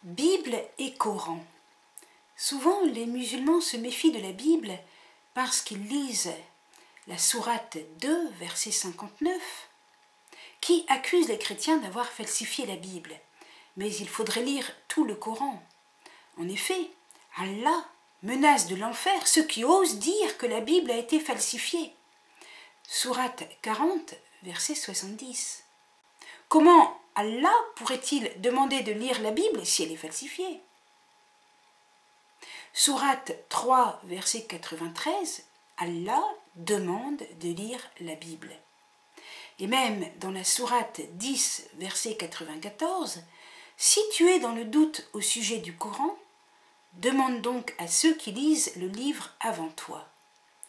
Bible et Coran. Souvent, les musulmans se méfient de la Bible parce qu'ils lisent la sourate 2, verset 59, qui accuse les chrétiens d'avoir falsifié la Bible. Mais il faudrait lire tout le Coran. En effet, Allah menace de l'enfer ceux qui osent dire que la Bible a été falsifiée. Sourate 40, verset 70. Comment Allah pourrait-il demander de lire la Bible si elle est falsifiée? Sourate 3, verset 93, Allah demande de lire la Bible. Et même dans la sourate 10, verset 94, si tu es dans le doute au sujet du Coran, demande donc à ceux qui lisent le livre avant toi.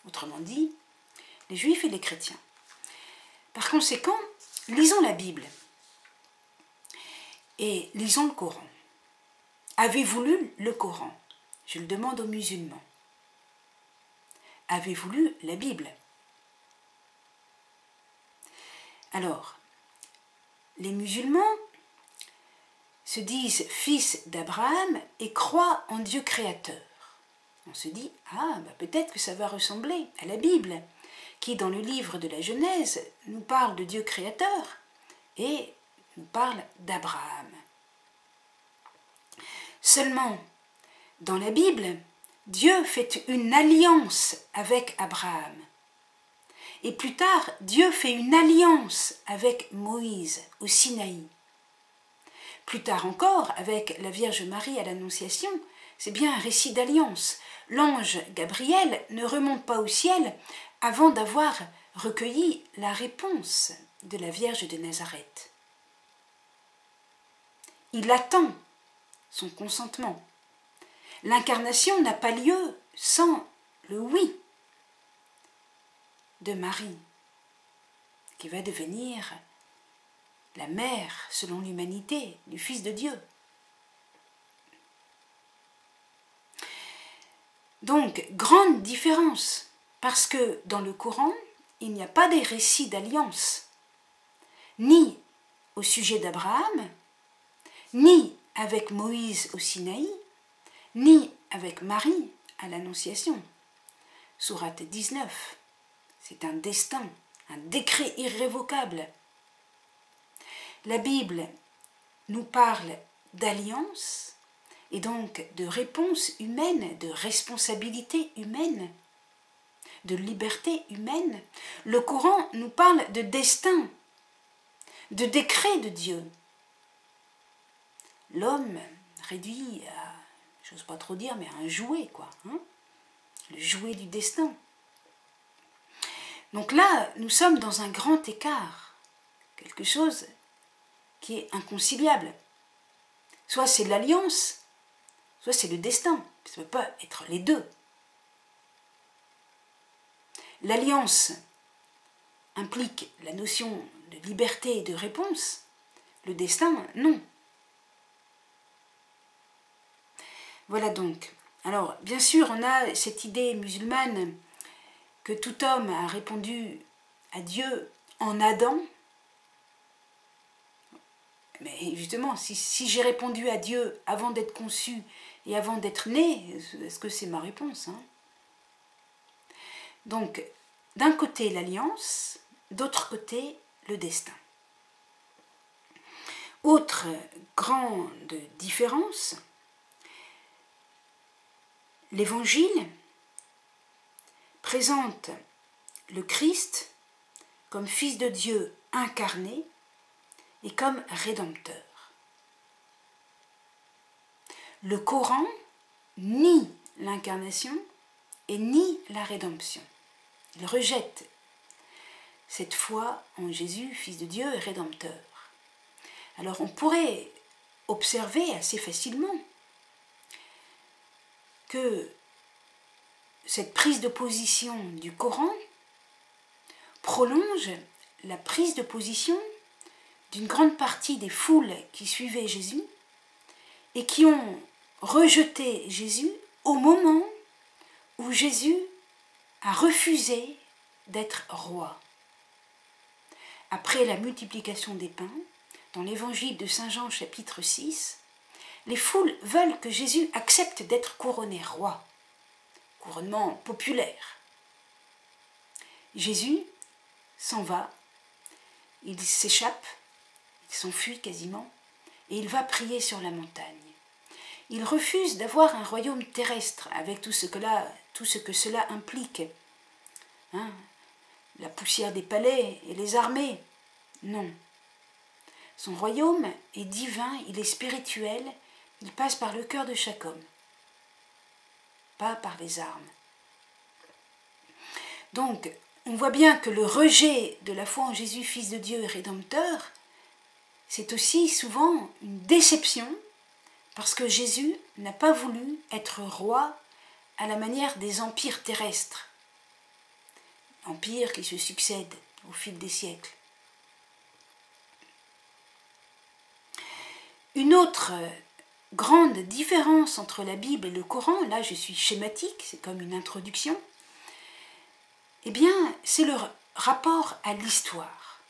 Autrement dit, les juifs et les chrétiens. Par conséquent, lisons la Bible et lisons le Coran. Avez-vous lu le Coran? Je le demande aux musulmans. Avez-vous lu la Bible? Alors, les musulmans se disent fils d'Abraham et croient en Dieu créateur. On se dit, peut-être que ça va ressembler à la Bible, qui dans le livre de la Genèse nous parle de Dieu créateur et nous parle d'Abraham. Seulement, dans la Bible, Dieu fait une alliance avec Abraham. Et plus tard, Dieu fait une alliance avec Moïse au Sinaï. Plus tard encore, avec la Vierge Marie à l'Annonciation, c'est bien un récit d'alliance. L'ange Gabriel ne remonte pas au ciel avant d'avoir recueilli la réponse de la Vierge de Nazareth. Il attend son consentement. L'incarnation n'a pas lieu sans le oui de Marie, qui va devenir la mère, selon l'humanité, du Fils de Dieu. Donc, grande différence, parce que dans le Coran, il n'y a pas des récits d'alliance, ni au sujet d'Abraham, ni avec Moïse au Sinaï, ni avec Marie à l'Annonciation. Sourate 19, c'est un destin, un décret irrévocable. La Bible nous parle d'alliance et donc de réponse humaine, de responsabilité humaine, de liberté humaine. Le Coran nous parle de destin, de décret de Dieu. L'homme réduit à, j'ose pas trop dire, mais à un jouet, quoi. Le jouet du destin. Donc là, nous sommes dans un grand écart, quelque chose qui est inconciliable. Soit c'est l'alliance, soit c'est le destin. Ça ne peut pas être les deux. L'alliance implique la notion de liberté et de réponse. Le destin, non. Voilà donc. Alors, bien sûr, on a cette idée musulmane que tout homme a répondu à Dieu en Adam. Mais justement, si j'ai répondu à Dieu avant d'être conçu et avant d'être né, est-ce que c'est ma réponse, Donc, d'un côté l'alliance, d'autre côté le destin. Autre grande différence, l'Évangile présente le Christ comme Fils de Dieu incarné et comme Rédempteur. Le Coran nie l'incarnation et nie la rédemption. Il rejette cette foi en Jésus, Fils de Dieu et Rédempteur. Alors on pourrait observer assez facilement que cette prise de position du Coran prolonge la prise de position d'une grande partie des foules qui suivaient Jésus et qui ont rejeté Jésus au moment où Jésus a refusé d'être roi. Après la multiplication des pains, dans l'évangile de Saint Jean chapitre 6, les foules veulent que Jésus accepte d'être couronné roi, couronnement populaire. Jésus s'en va, il s'échappe, il s'enfuit quasiment, et il va prier sur la montagne. Il refuse d'avoir un royaume terrestre avec tout ce que cela implique. Hein, la poussière des palais et les armées. Non. Son royaume est divin, il est spirituel, il passe par le cœur de chaque homme, pas par les armes. Donc, on voit bien que le rejet de la foi en Jésus, Fils de Dieu et Rédempteur, c'est aussi souvent une déception parce que Jésus n'a pas voulu être roi à la manière des empires terrestres, empires qui se succèdent au fil des siècles. Une autre grande différence entre la Bible et le Coran, là je suis schématique, c'est comme une introduction, eh bien c'est le rapport à l'histoire.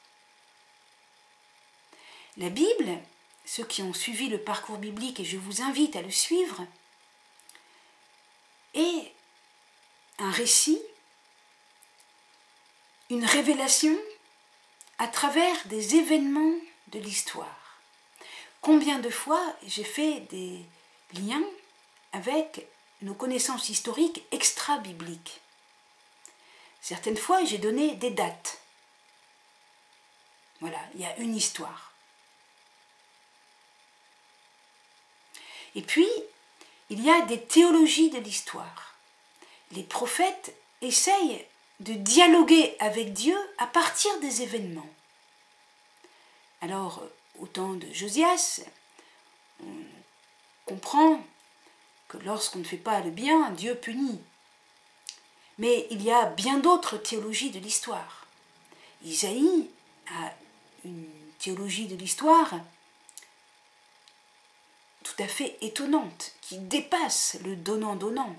La Bible, ceux qui ont suivi le parcours biblique, et je vous invite à le suivre, est un récit, une révélation à travers des événements de l'histoire. Combien de fois j'ai fait des liens avec nos connaissances historiques extra-bibliques. Certaines fois, j'ai donné des dates. Voilà, il y a une histoire. Et puis, il y a des théologies de l'histoire. Les prophètes essayent de dialoguer avec Dieu à partir des événements. Alors, au temps de Josias, on comprend que lorsqu'on ne fait pas le bien, Dieu punit. Mais il y a bien d'autres théologies de l'histoire. Isaïe a une théologie de l'histoire tout à fait étonnante, qui dépasse le donnant-donnant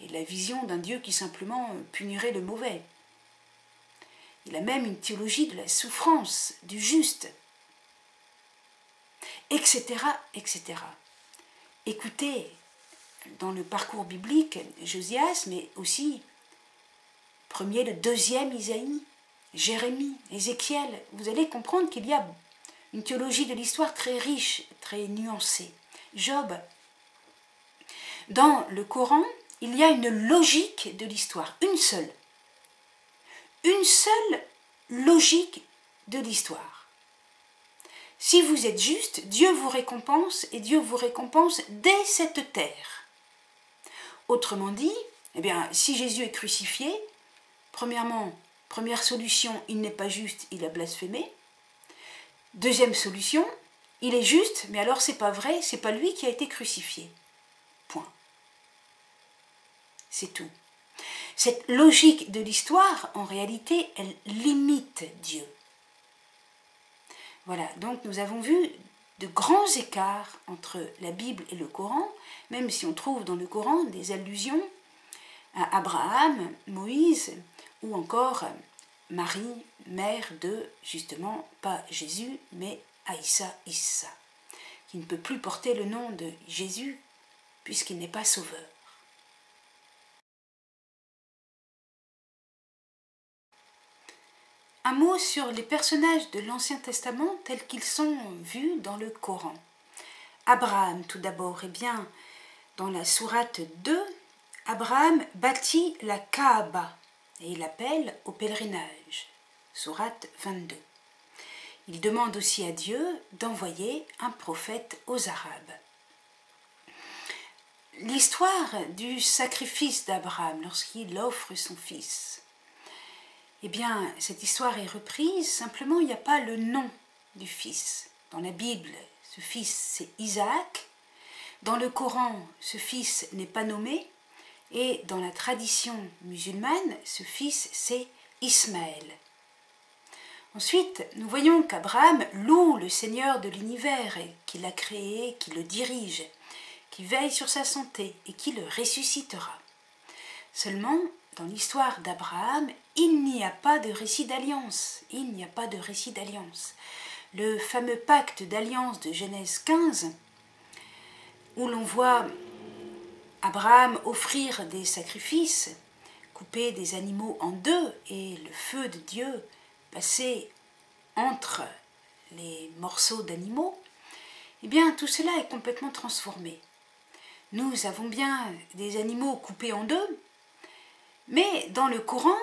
et la vision d'un Dieu qui simplement punirait le mauvais. Il a même une théologie de la souffrance, du juste, etc., etc. Écoutez, dans le parcours biblique, Josias, mais aussi premier, le deuxième Isaïe, Jérémie, Ézéchiel, vous allez comprendre qu'il y a une théologie de l'histoire très riche, très nuancée. Job. Dans le Coran, il y a une logique de l'histoire, une seule. Une seule logique de l'histoire. Si vous êtes juste, Dieu vous récompense et Dieu vous récompense dès cette terre. Autrement dit, eh bien, si Jésus est crucifié, première solution, il n'est pas juste, il a blasphémé. Deuxième solution, il est juste, mais alors c'est pas vrai, c'est pas lui qui a été crucifié. Point. C'est tout. Cette logique de l'histoire, en réalité, elle limite Dieu. Voilà, donc nous avons vu de grands écarts entre la Bible et le Coran, même si on trouve dans le Coran des allusions à Abraham, Moïse, ou encore Marie, mère de, justement, pas Jésus, mais Aïssa Issa, qui ne peut plus porter le nom de Jésus, puisqu'il n'est pas sauveur. Un mot sur les personnages de l'Ancien Testament tels qu'ils sont vus dans le Coran. Abraham, tout d'abord, eh bien, dans la sourate 2, Abraham bâtit la Kaaba et il appelle au pèlerinage. Sourate 22. Il demande aussi à Dieu d'envoyer un prophète aux Arabes. L'histoire du sacrifice d'Abraham lorsqu'il offre son fils, eh bien, cette histoire est reprise, simplement il n'y a pas le nom du fils. Dans la Bible, ce fils c'est Isaac. Dans le Coran, ce fils n'est pas nommé. Et dans la tradition musulmane, ce fils c'est Ismaël. Ensuite, nous voyons qu'Abraham loue le Seigneur de l'univers qui l'a créé, qui le dirige, qui veille sur sa santé et qui le ressuscitera. Seulement, dans l'histoire d'Abraham, il n'y a pas de récit d'alliance. Il n'y a pas de récit d'alliance. Le fameux pacte d'alliance de Genèse 15 où l'on voit Abraham offrir des sacrifices, couper des animaux en deux et le feu de Dieu passer entre les morceaux d'animaux, eh bien tout cela est complètement transformé. Nous avons bien des animaux coupés en deux, mais dans le Coran,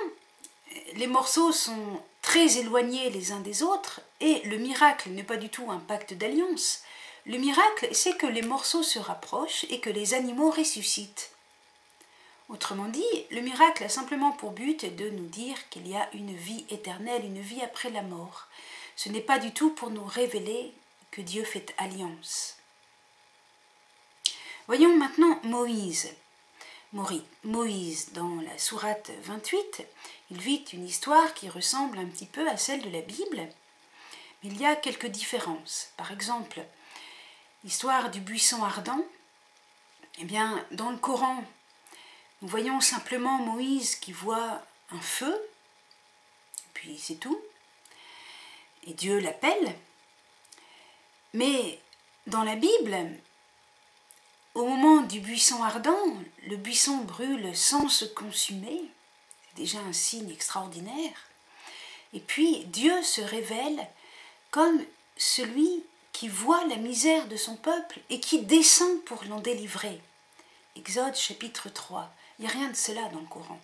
les morceaux sont très éloignés les uns des autres et le miracle n'est pas du tout un pacte d'alliance. Le miracle, c'est que les morceaux se rapprochent et que les animaux ressuscitent. Autrement dit, le miracle a simplement pour but de nous dire qu'il y a une vie éternelle, une vie après la mort. Ce n'est pas du tout pour nous révéler que Dieu fait alliance. Voyons maintenant Moïse. Moïse, dans la sourate 28, il vit une histoire qui ressemble un petit peu à celle de la Bible, mais il y a quelques différences. Par exemple, l'histoire du buisson ardent, eh bien, dans le Coran, nous voyons simplement Moïse qui voit un feu, puis c'est tout, et Dieu l'appelle. Mais dans la Bible, au moment du buisson ardent, le buisson brûle sans se consumer, c'est déjà un signe extraordinaire. Et puis Dieu se révèle comme celui qui voit la misère de son peuple et qui descend pour l'en délivrer. Exode chapitre 3, il n'y a rien de cela dans le Coran.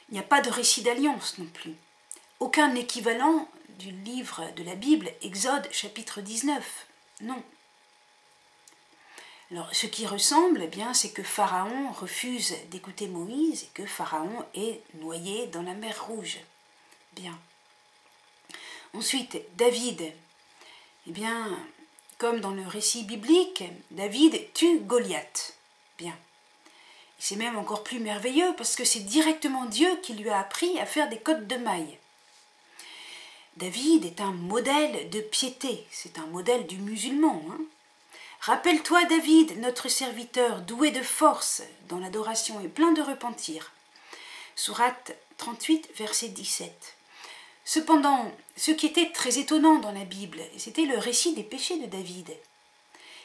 Il n'y a pas de récit d'alliance non plus. Aucun équivalent du livre de la Bible, Exode chapitre 19, non. Alors, ce qui ressemble, eh bien, c'est que Pharaon refuse d'écouter Moïse et que Pharaon est noyé dans la mer Rouge. Bien. Ensuite, David. Eh bien, comme dans le récit biblique, David tue Goliath. Bien. C'est même encore plus merveilleux parce que c'est directement Dieu qui lui a appris à faire des côtes de mailles. David est un modèle de piété, c'est un modèle du musulman. Rappelle-toi David, notre serviteur, doué de force dans l'adoration et plein de repentir. Sourate 38, verset 17. Cependant, ce qui était très étonnant dans la Bible, c'était le récit des péchés de David.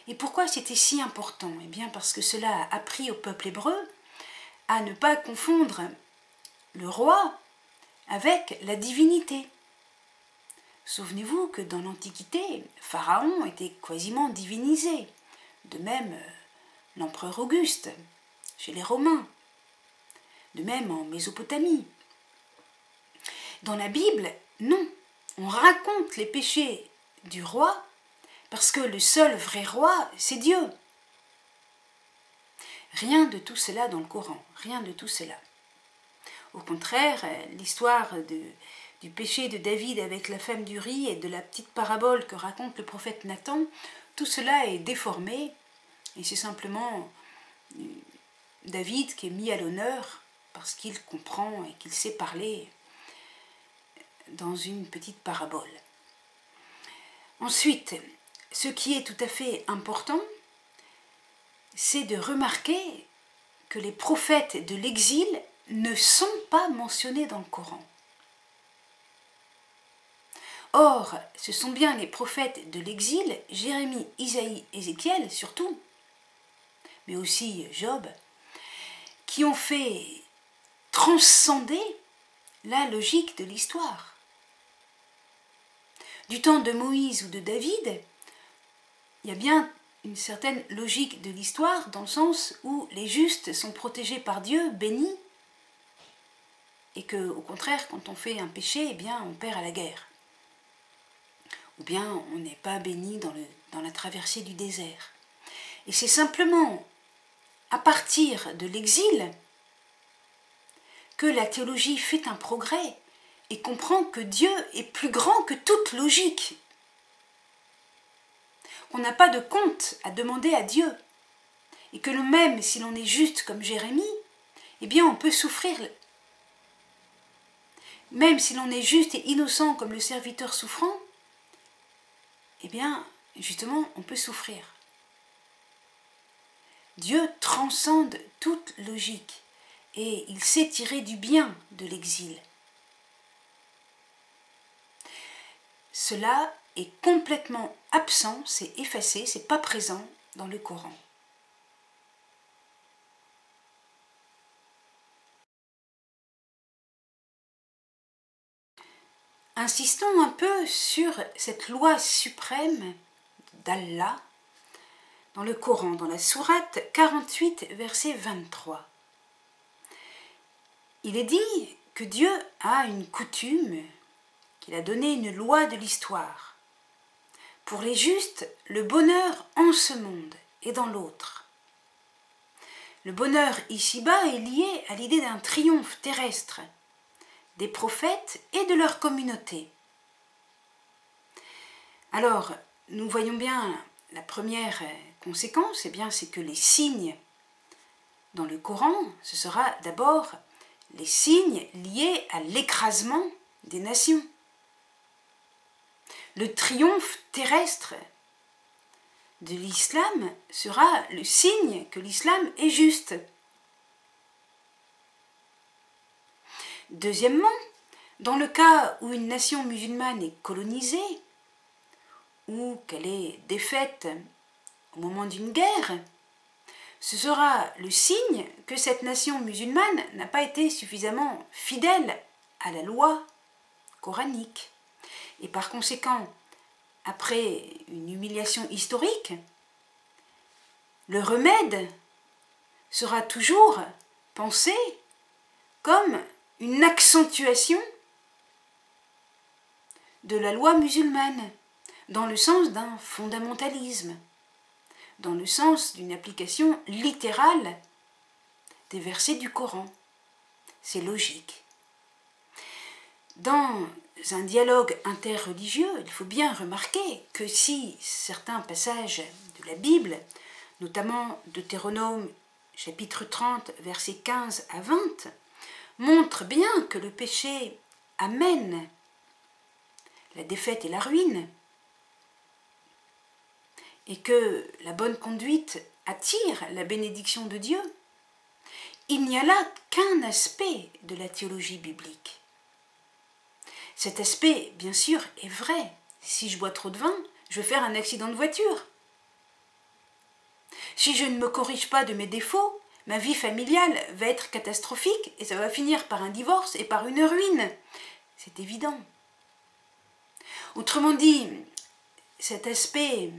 Et pourquoi c'était si important? Eh bien parce que cela a appris au peuple hébreu à ne pas confondre le roi avec la divinité. Souvenez-vous que dans l'Antiquité, Pharaon était quasiment divinisé. De même, l'empereur Auguste, chez les Romains. De même en Mésopotamie. Dans la Bible, non. On raconte les péchés du roi parce que le seul vrai roi, c'est Dieu. Rien de tout cela dans le Coran, rien de tout cela. Au contraire, l'histoire du péché de David avec la femme d'Uri et de la petite parabole que raconte le prophète Nathan, tout cela est déformé et c'est simplement David qui est mis à l'honneur parce qu'il comprend et qu'il sait parler dans une petite parabole. Ensuite, ce qui est tout à fait important, c'est de remarquer que les prophètes de l'exil ne sont pas mentionnés dans le Coran. Or, ce sont bien les prophètes de l'exil, Jérémie, Isaïe, Ézéchiel surtout, mais aussi Job, qui ont fait transcender la logique de l'histoire. Du temps de Moïse ou de David, il y a bien une certaine logique de l'histoire dans le sens où les justes sont protégés par Dieu, bénis, et que, au contraire, quand on fait un péché, eh bien, on perd à la guerre. Ou bien on n'est pas béni dans la traversée du désert. Et c'est simplement à partir de l'exil que la théologie fait un progrès et comprend que Dieu est plus grand que toute logique. On n'a pas de compte à demander à Dieu. Et que même si l'on est juste comme Jérémie, eh bien on peut souffrir. Même si l'on est juste et innocent comme le serviteur souffrant, eh bien, justement, on peut souffrir. Dieu transcende toute logique et il sait tirer du bien de l'exil. Cela est complètement absent, c'est effacé, c'est pas présent dans le Coran. Insistons un peu sur cette loi suprême d'Allah dans le Coran, dans la sourate 48, verset 23. Il est dit que Dieu a une coutume, qu'il a donné une loi de l'histoire. Pour les justes, le bonheur en ce monde et dans l'autre. Le bonheur ici-bas est lié à l'idée d'un triomphe terrestre des prophètes et de leur communauté. Alors, nous voyons bien la première conséquence, c'est que les signes dans le Coran, ce sera d'abord les signes liés à l'écrasement des nations. Le triomphe terrestre de l'islam sera le signe que l'islam est juste. Deuxièmement, dans le cas où une nation musulmane est colonisée, ou qu'elle est défaite au moment d'une guerre, ce sera le signe que cette nation musulmane n'a pas été suffisamment fidèle à la loi coranique. Et par conséquent, après une humiliation historique, le remède sera toujours pensé comme une accentuation de la loi musulmane, dans le sens d'un fondamentalisme, dans le sens d'une application littérale des versets du Coran. C'est logique. Dans un dialogue interreligieux, il faut bien remarquer que si certains passages de la Bible, notamment Deutéronome chapitre 30, versets 15 à 20, montrent bien que le péché amène la défaite et la ruine, et que la bonne conduite attire la bénédiction de Dieu, il n'y a là qu'un aspect de la théologie biblique. Cet aspect, bien sûr, est vrai. Si je bois trop de vin, je vais faire un accident de voiture. Si je ne me corrige pas de mes défauts, ma vie familiale va être catastrophique et ça va finir par un divorce et par une ruine. C'est évident. Autrement dit, cet aspect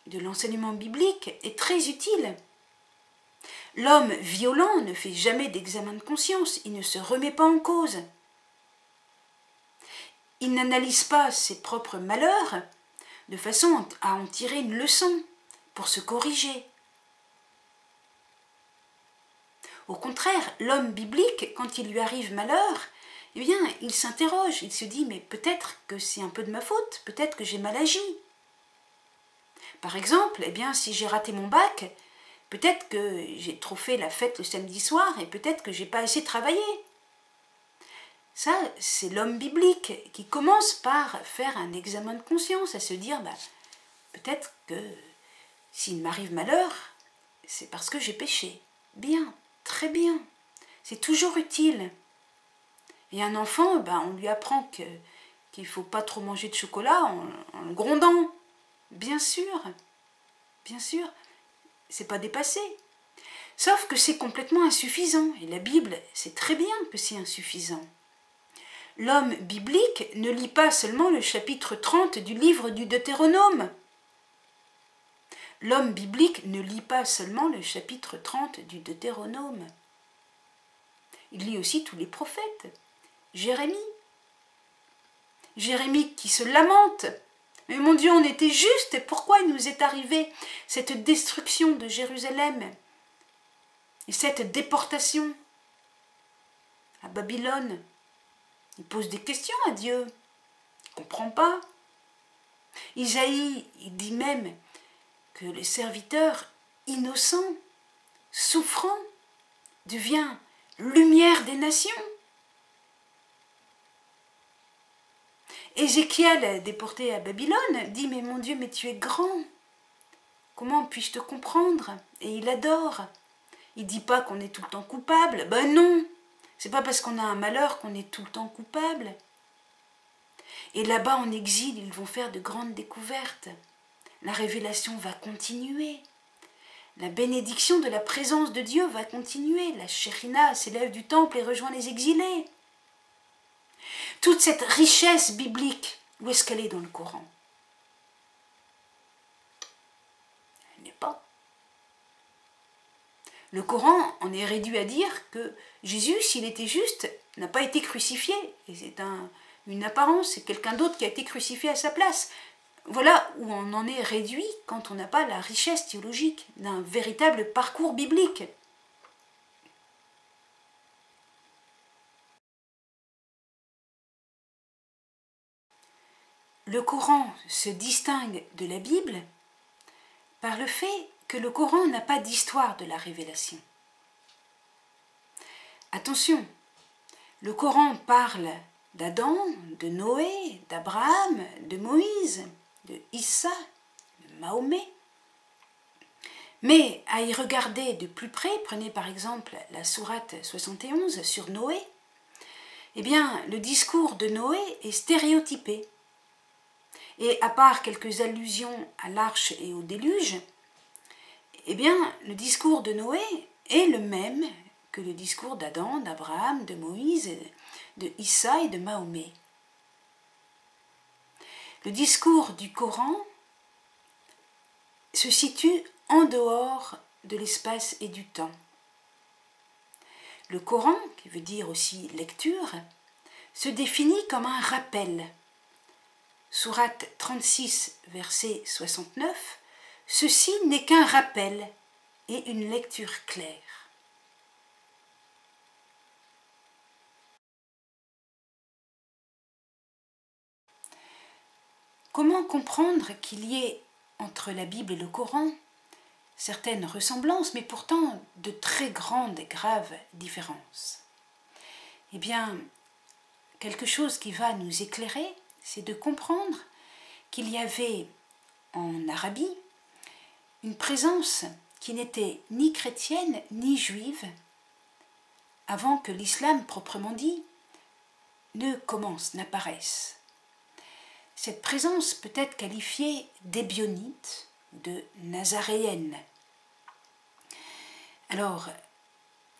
de l'enseignement biblique est très utile. L'homme violent ne fait jamais d'examen de conscience, il ne se remet pas en cause. Il n'analyse pas ses propres malheurs de façon à en tirer une leçon pour se corriger. Au contraire, l'homme biblique, quand il lui arrive malheur, eh bien, il s'interroge, il se dit, mais peut-être que c'est un peu de ma faute, peut-être que j'ai mal agi. Par exemple, eh bien, si j'ai raté mon bac, peut-être que j'ai trop fait la fête le samedi soir et peut-être que j'ai pas assez travaillé. Ça, c'est l'homme biblique qui commence par faire un examen de conscience, à se dire, peut-être que s'il m'arrive malheur, c'est parce que j'ai péché. Bien, très bien, c'est toujours utile. Et un enfant, on lui apprend qu'il ne faut pas trop manger de chocolat en le grondant. Bien sûr, c'est pas dépassé. Sauf que c'est complètement insuffisant. Et la Bible sait très bien que c'est insuffisant. L'homme biblique ne lit pas seulement le chapitre 30 du livre du Deutéronome. L'homme biblique ne lit pas seulement le chapitre 30 du Deutéronome. Il lit aussi tous les prophètes. Jérémie qui se lamente. Mais mon Dieu, on était juste, et pourquoi il nous est arrivé cette destruction de Jérusalem et cette déportation à Babylone? Il pose des questions à Dieu. Il ne comprend pas. Isaïe, il dit même que le serviteur innocent, souffrant, devient lumière des nations. Ézéchiel, déporté à Babylone, dit « Mais mon Dieu, mais tu es grand. Comment puis-je te comprendre ?» Et il adore. Il ne dit pas qu'on est tout le temps coupable. Ben non, c'est pas parce qu'on a un malheur qu'on est tout le temps coupable. Et là-bas, en exil, ils vont faire de grandes découvertes. La révélation va continuer. la bénédiction de la présence de Dieu va continuer. La Shekhinah s'élève du temple et rejoint les exilés. Toute cette richesse biblique, où est-ce qu'elle est dans le Coran? Elle n'est pas. Le Coran en est réduit à dire que Jésus, s'il était juste, n'a pas été crucifié. Et c'est une apparence, c'est quelqu'un d'autre qui a été crucifié à sa place. Voilà où on en est réduit quand on n'a pas la richesse théologique d'un véritable parcours biblique. Le Coran se distingue de la Bible par le fait que le Coran n'a pas d'histoire de la révélation. Attention, le Coran parle d'Adam, de Noé, d'Abraham, de Moïse, de Issa, de Mahomet. Mais à y regarder de plus près, prenez par exemple la sourate 71 sur Noé, eh bien, le discours de Noé est stéréotypé. Et à part quelques allusions à l'arche et au déluge, eh bien, le discours de Noé est le même que le discours d'Adam, d'Abraham, de Moïse, de Issa et de Mahomet. Le discours du Coran se situe en dehors de l'espace et du temps. Le Coran, qui veut dire aussi lecture, se définit comme un rappel. Sourate 36, verset 69, ceci n'est qu'un rappel et une lecture claire. Comment comprendre qu'il y ait entre la Bible et le Coran certaines ressemblances, mais pourtant de très grandes et graves différences? Eh bien, quelque chose qui va nous éclairer, c'est de comprendre qu'il y avait en Arabie une présence qui n'était ni chrétienne ni juive avant que l'islam proprement dit ne commence, n'apparaisse. Cette présence peut être qualifiée d'ébionnite, de nazaréenne. Alors,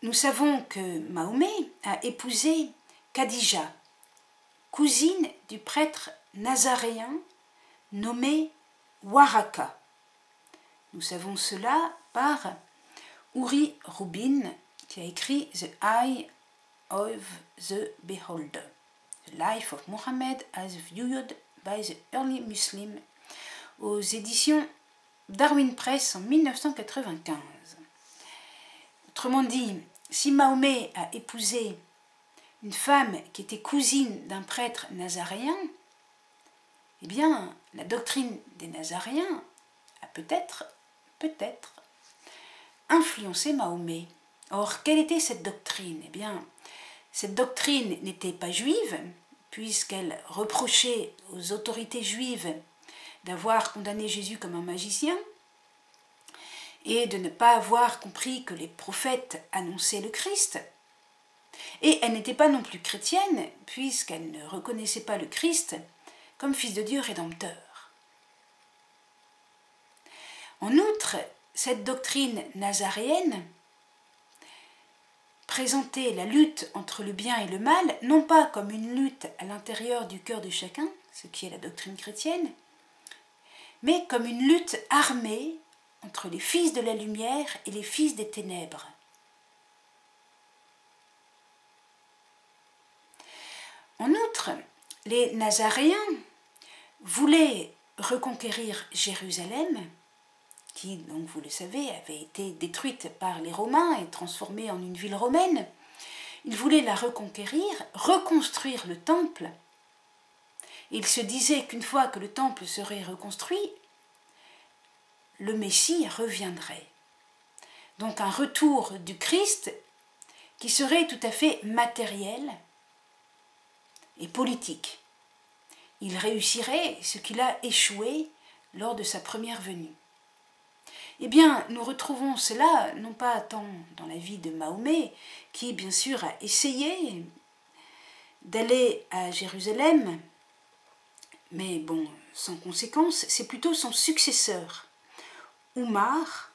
nous savons que Mahomet a épousé Khadija, cousine du prêtre nazaréen nommé Waraka. Nous savons cela par Uri Rubin, qui a écrit The Eye of the Beholder, The Life of Muhammad as Viewed by the Early Muslims, aux éditions Darwin Press en 1995. Autrement dit, si Mahomet a épousé une femme qui était cousine d'un prêtre nazaréen, eh bien, la doctrine des Nazaréens a peut-être influencé Mahomet. Or, quelle était cette doctrine? Eh bien, cette doctrine n'était pas juive, puisqu'elle reprochait aux autorités juives d'avoir condamné Jésus comme un magicien et de ne pas avoir compris que les prophètes annonçaient le Christ. Et elle n'était pas non plus chrétienne, puisqu'elle ne reconnaissait pas le Christ comme fils de Dieu rédempteur. En outre, cette doctrine nazaréenne présentait la lutte entre le bien et le mal, non pas comme une lutte à l'intérieur du cœur de chacun, ce qui est la doctrine chrétienne, mais comme une lutte armée entre les fils de la lumière et les fils des ténèbres. En outre, les Nazaréens voulaient reconquérir Jérusalem, qui, donc vous le savez, avait été détruite par les Romains et transformée en une ville romaine. Ils voulaient la reconquérir, reconstruire le temple. Ils se disaient qu'une fois que le temple serait reconstruit, le Messie reviendrait. Donc un retour du Christ qui serait tout à fait matériel et politique. Il réussirait ce qu'il a échoué lors de sa première venue. Eh bien, nous retrouvons cela non pas tant dans la vie de Mahomet, qui bien sûr a essayé d'aller à Jérusalem, mais bon, sans conséquence, c'est plutôt son successeur, Oumar,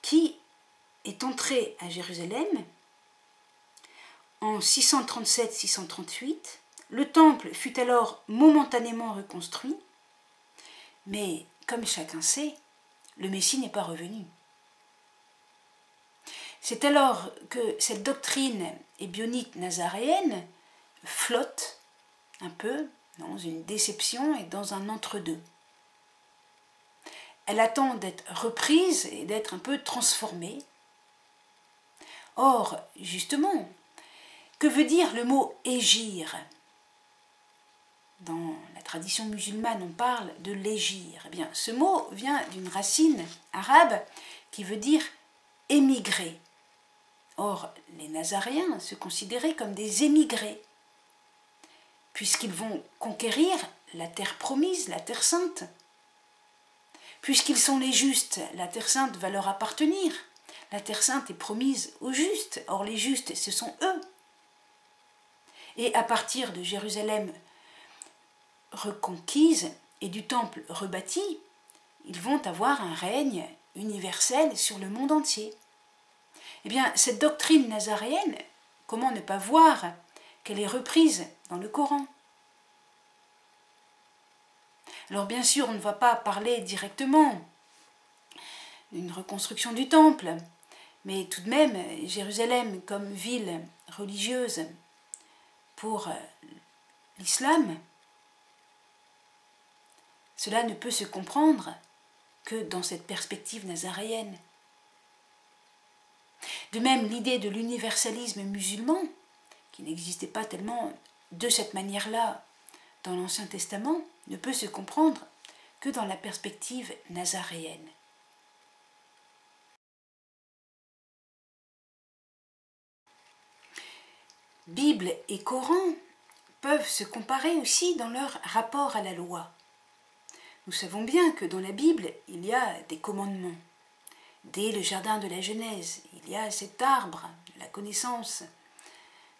qui est entré à Jérusalem en 637-638. Le temple fut alors momentanément reconstruit, mais comme chacun sait, le Messie n'est pas revenu. C'est alors que cette doctrine ébionique nazaréenne flotte un peu dans une déception et dans un entre-deux. Elle attend d'être reprise et d'être un peu transformée. Or, justement, que veut dire le mot « égir » ? Dans la tradition musulmane, on parle de l'égir. Eh bien, ce mot vient d'une racine arabe qui veut dire « émigrer ». Or, les Nazaréens se considéraient comme des émigrés, puisqu'ils vont conquérir la terre promise, la terre sainte. Puisqu'ils sont les justes, la terre sainte va leur appartenir. La terre sainte est promise aux justes. Or, les justes, ce sont eux. Et à partir de Jérusalem reconquise et du temple rebâti, ils vont avoir un règne universel sur le monde entier. Eh bien, cette doctrine nazaréenne, comment ne pas voir qu'elle est reprise dans le Coran ? Alors bien sûr, on ne va pas parler directement d'une reconstruction du temple, mais tout de même, Jérusalem comme ville religieuse pour l'islam, cela ne peut se comprendre que dans cette perspective nazaréenne. De même, l'idée de l'universalisme musulman, qui n'existait pas tellement de cette manière-là dans l'Ancien Testament, ne peut se comprendre que dans la perspective nazaréenne. Bible et Coran peuvent se comparer aussi dans leur rapport à la loi. Nous savons bien que dans la Bible, il y a des commandements. Dès le jardin de la Genèse, il y a cet arbre de la connaissance,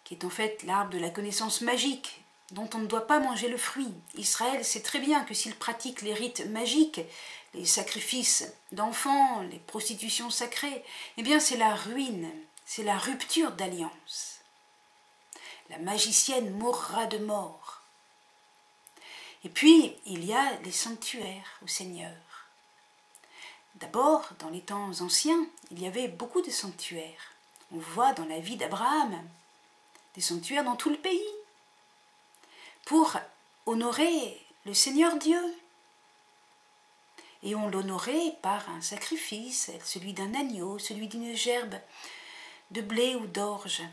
qui est en fait l'arbre de la connaissance magique, dont on ne doit pas manger le fruit. Israël sait très bien que s'il pratique les rites magiques, les sacrifices d'enfants, les prostitutions sacrées, eh bien c'est la ruine, c'est la rupture d'alliance. La magicienne mourra de mort. Et puis, il y a les sanctuaires au Seigneur. D'abord, dans les temps anciens, il y avait beaucoup de sanctuaires. On voit dans la vie d'Abraham des sanctuaires dans tout le pays pour honorer le Seigneur Dieu. Et on l'honorait par un sacrifice, celui d'un agneau, celui d'une gerbe de blé ou d'orge.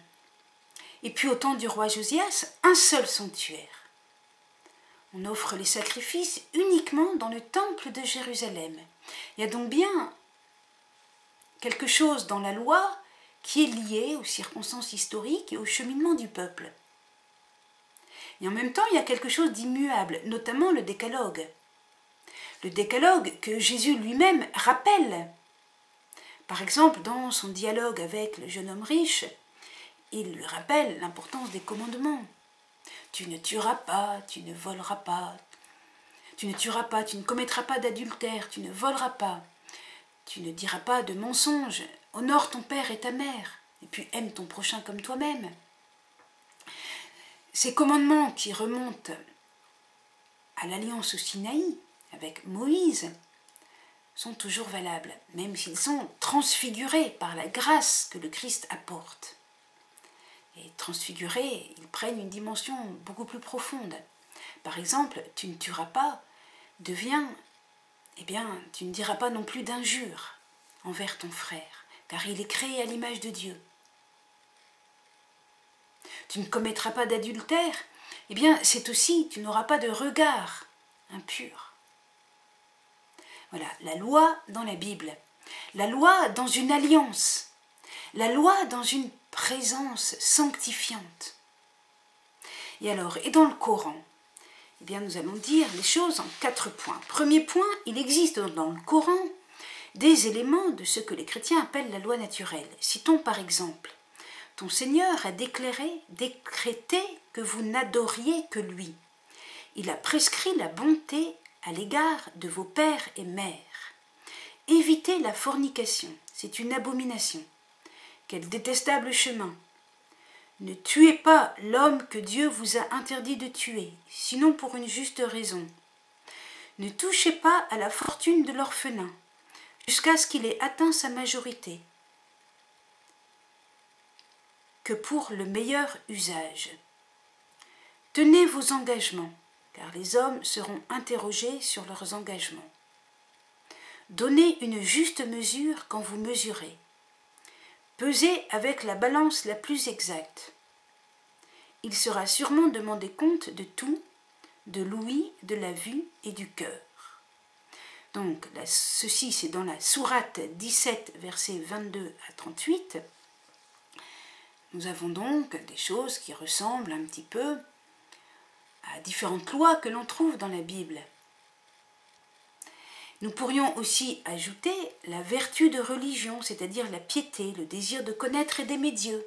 Et puis au temps du roi Josias, un seul sanctuaire. On offre les sacrifices uniquement dans le temple de Jérusalem. Il y a donc bien quelque chose dans la loi qui est lié aux circonstances historiques et au cheminement du peuple. Et en même temps, il y a quelque chose d'immuable, notamment le décalogue. Le décalogue que Jésus lui-même rappelle. Par exemple, dans son dialogue avec le jeune homme riche, il lui rappelle l'importance des commandements. Tu ne tueras pas, tu ne voleras pas, tu ne tueras pas, tu ne commettras pas d'adultère, tu ne voleras pas, tu ne diras pas de mensonge, honore ton père et ta mère, et puis aime ton prochain comme toi-même. Ces commandements qui remontent à l'alliance au Sinaï avec Moïse sont toujours valables, même s'ils sont transfigurés par la grâce que le Christ apporte. Et transfigurés, ils prennent une dimension beaucoup plus profonde. Par exemple, tu ne tueras pas devient, tu ne diras pas non plus d'injures envers ton frère, car il est créé à l'image de Dieu. Tu ne commettras pas d'adultère, c'est aussi, tu n'auras pas de regard impur. Voilà, la loi dans la Bible, la loi dans une alliance, la loi dans une présence sanctifiante. Et alors, et dans le Coran, nous allons dire les choses en 4 points. Premier point, il existe dans le Coran des éléments de ce que les chrétiens appellent la loi naturelle. Citons par exemple, ton Seigneur a décrété que vous n'adoriez que lui. Il a prescrit la bonté à l'égard de vos pères et mères. Évitez la fornication, c'est une abomination. Quel détestable chemin! Ne tuez pas l'homme que Dieu vous a interdit de tuer, sinon pour une juste raison. Ne touchez pas à la fortune de l'orphelin, jusqu'à ce qu'il ait atteint sa majorité, que pour le meilleur usage. Tenez vos engagements, car les hommes seront interrogés sur leurs engagements. Donnez une juste mesure quand vous mesurez. Pesez avec la balance la plus exacte. Il sera sûrement demandé compte de tout, de l'ouïe, de la vue et du cœur. Donc, ceci c'est dans la sourate 17, versets 22 à 38. Nous avons donc des choses qui ressemblent un petit peu à différentes lois que l'on trouve dans la Bible. Nous pourrions aussi ajouter la vertu de religion, c'est-à-dire la piété, le désir de connaître et d'aimer Dieu.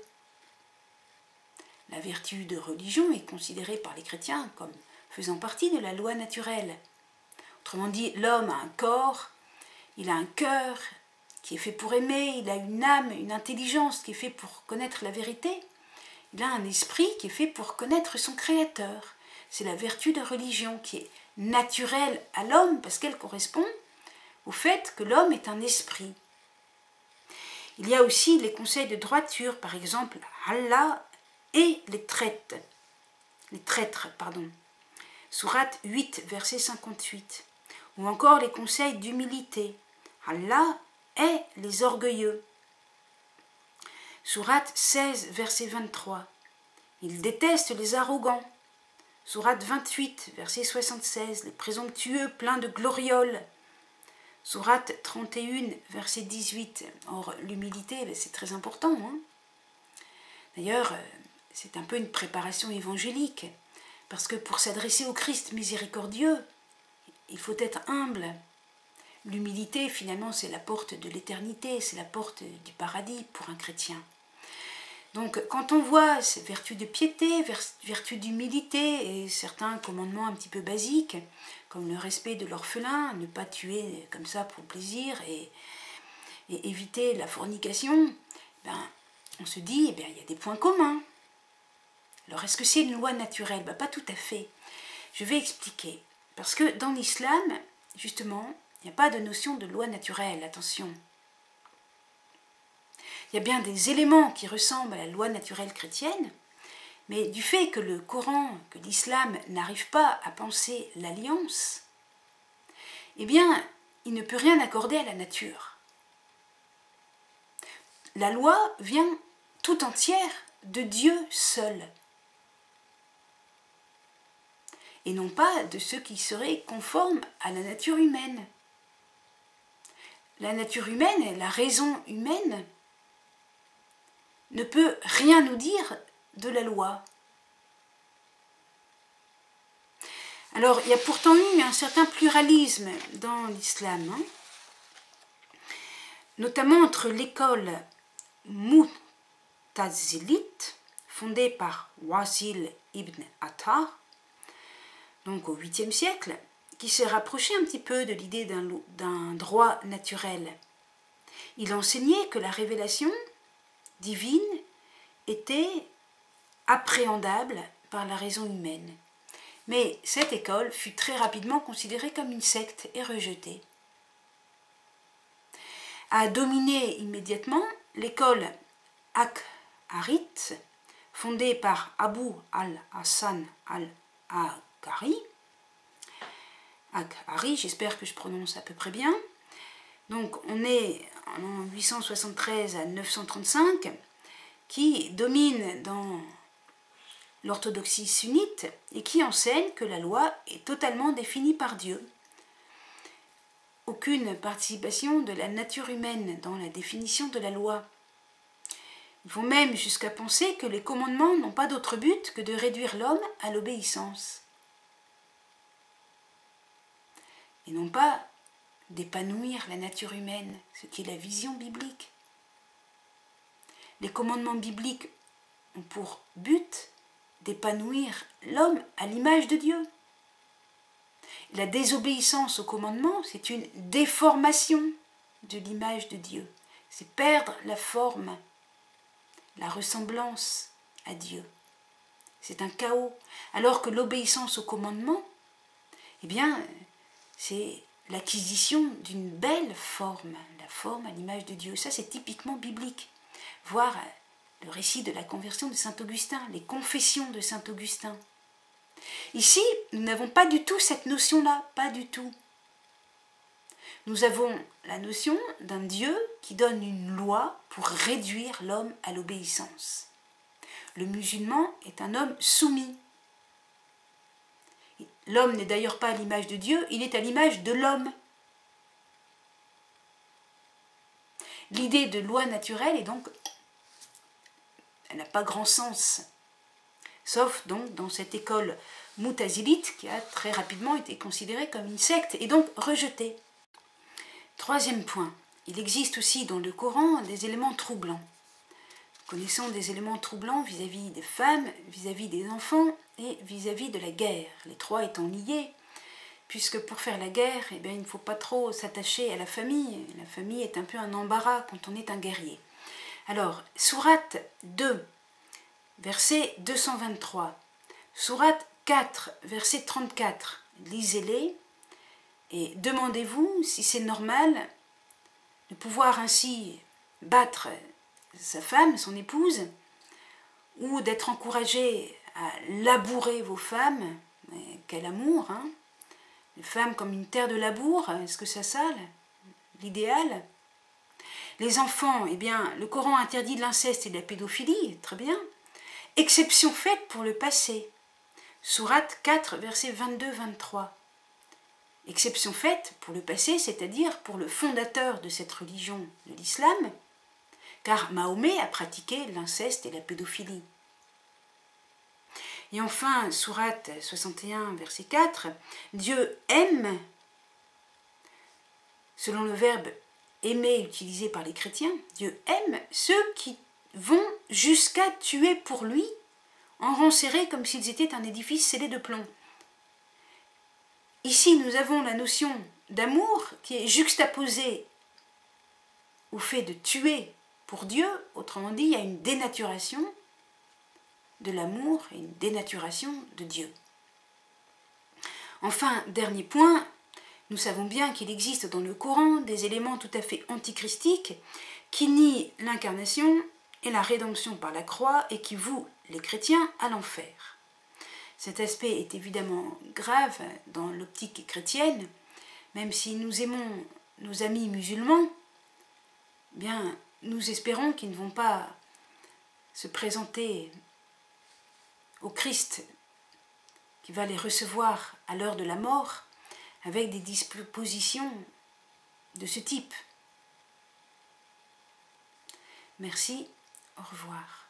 La vertu de religion est considérée par les chrétiens comme faisant partie de la loi naturelle. Autrement dit, l'homme a un corps, il a un cœur qui est fait pour aimer, il a une âme, une intelligence qui est fait pour connaître la vérité, il a un esprit qui est fait pour connaître son Créateur. C'est la vertu de religion qui est naturelle à l'homme parce qu'elle correspond au fait que l'homme est un esprit. Il y a aussi les conseils de droiture, par exemple Allah et les traîtres. Sourate 8, verset 58. Ou encore les conseils d'humilité. Allah est les orgueilleux. Sourate 16, verset 23. Il déteste les arrogants. Sourate 28, verset 76. Les présomptueux pleins de glorioles. Sourate 31, verset 18. Or, l'humilité, c'est très important. D'ailleurs, c'est un peu une préparation évangélique. Parce que pour s'adresser au Christ miséricordieux, il faut être humble. L'humilité, finalement, c'est la porte de l'éternité, c'est la porte du paradis pour un chrétien. Donc, quand on voit ces vertus de piété, vertus d'humilité et certains commandements un petit peu basiques, comme le respect de l'orphelin, ne pas tuer comme ça pour plaisir et éviter la fornication, on se dit, il y a des points communs. Alors, est-ce que c'est une loi naturelle? Pas tout à fait. Je vais expliquer. Parce que dans l'islam, justement, il n'y a pas de notion de loi naturelle, attention. Il y a bien des éléments qui ressemblent à la loi naturelle chrétienne, mais du fait que le Coran, que l'islam n'arrive pas à penser l'alliance, eh bien, il ne peut rien accorder à la nature. La loi vient tout entière de Dieu seul, et non pas de ce qui serait conforme à la nature humaine. La nature humaine et la raison humaine ne peut rien nous dire de la loi. Alors, il y a pourtant eu un certain pluralisme dans l'islam, notamment entre l'école Mu'tazilite, fondée par Wasil ibn Attar, donc au 8e siècle, qui s'est rapproché un petit peu de l'idée d'un droit naturel. Il enseignait que la révélation divine était appréhendable par la raison humaine. Mais cette école fut très rapidement considérée comme une secte et rejetée. A dominé immédiatement l'école Akharite, fondée par Abu al-Hassan al-Akhari. Akhari, j'espère que je prononce à peu près bien. Donc on est en 873 à 935, qui domine dans l'orthodoxie sunnite et qui enseigne que la loi est totalement définie par Dieu. Aucune participation de la nature humaine dans la définition de la loi. Ils vont même jusqu'à penser que les commandements n'ont pas d'autre but que de réduire l'homme à l'obéissance. Et non pas d'épanouir la nature humaine, ce qui est la vision biblique. Les commandements bibliques ont pour but d'épanouir l'homme à l'image de Dieu. La désobéissance aux commandements, c'est une déformation de l'image de Dieu, c'est perdre la forme, la ressemblance à Dieu. C'est un chaos. Alors que l'obéissance au commandement, eh bien, c'est l'acquisition d'une belle forme, la forme à l'image de Dieu. Ça, c'est typiquement biblique. Voir le récit de la conversion de saint Augustin, les confessions de saint Augustin. Ici, nous n'avons pas du tout cette notion-là, pas du tout. Nous avons la notion d'un Dieu qui donne une loi pour réduire l'homme à l'obéissance. Le musulman est un homme soumis. L'homme n'est d'ailleurs pas à l'image de Dieu, il est à l'image de l'homme. L'idée de loi naturelle est donc, elle n'a pas grand sens, sauf donc dans cette école moutazilite qui a très rapidement été considérée comme une secte et donc rejetée. Troisième point, il existe aussi dans le Coran des éléments troublants. Connaissons des éléments troublants vis-à-vis des femmes, vis-à-vis des enfants et vis-à-vis de la guerre, les trois étant liés, puisque pour faire la guerre, eh bien, il ne faut pas trop s'attacher à la famille. La famille est un peu un embarras quand on est un guerrier. Alors, sourate 2, verset 223, sourate 4, verset 34, lisez-les et demandez-vous si c'est normal de pouvoir ainsi battre sa femme, son épouse, ou d'être encouragé à labourer vos femmes. Quel amour, hein? Les femmes comme une terre de labour, est-ce que c'est ça l'idéal? Les enfants, eh bien, le Coran interdit de l'inceste et de la pédophilie, très bien. Exception faite pour le passé. Sourate 4, versets 22-23. Exception faite pour le passé, c'est-à-dire pour le fondateur de cette religion de l'islam, car Mahomet a pratiqué l'inceste et la pédophilie. Et enfin, sourate 61, verset 4, Dieu aime, selon le verbe aimer utilisé par les chrétiens, Dieu aime ceux qui vont jusqu'à tuer pour lui, en rang serré comme s'ils étaient un édifice scellé de plomb. Ici, nous avons la notion d'amour qui est juxtaposée au fait de tuer pour Dieu. Autrement dit, il y a une dénaturation de l'amour et une dénaturation de Dieu. Enfin, dernier point, nous savons bien qu'il existe dans le Coran des éléments tout à fait antichristiques qui nient l'incarnation et la rédemption par la croix et qui vouent les chrétiens à l'enfer. Cet aspect est évidemment grave dans l'optique chrétienne, même si nous aimons nos amis musulmans, bien, nous espérons qu'ils ne vont pas se présenter au Christ qui va les recevoir à l'heure de la mort avec des dispositions de ce type. Merci, au revoir.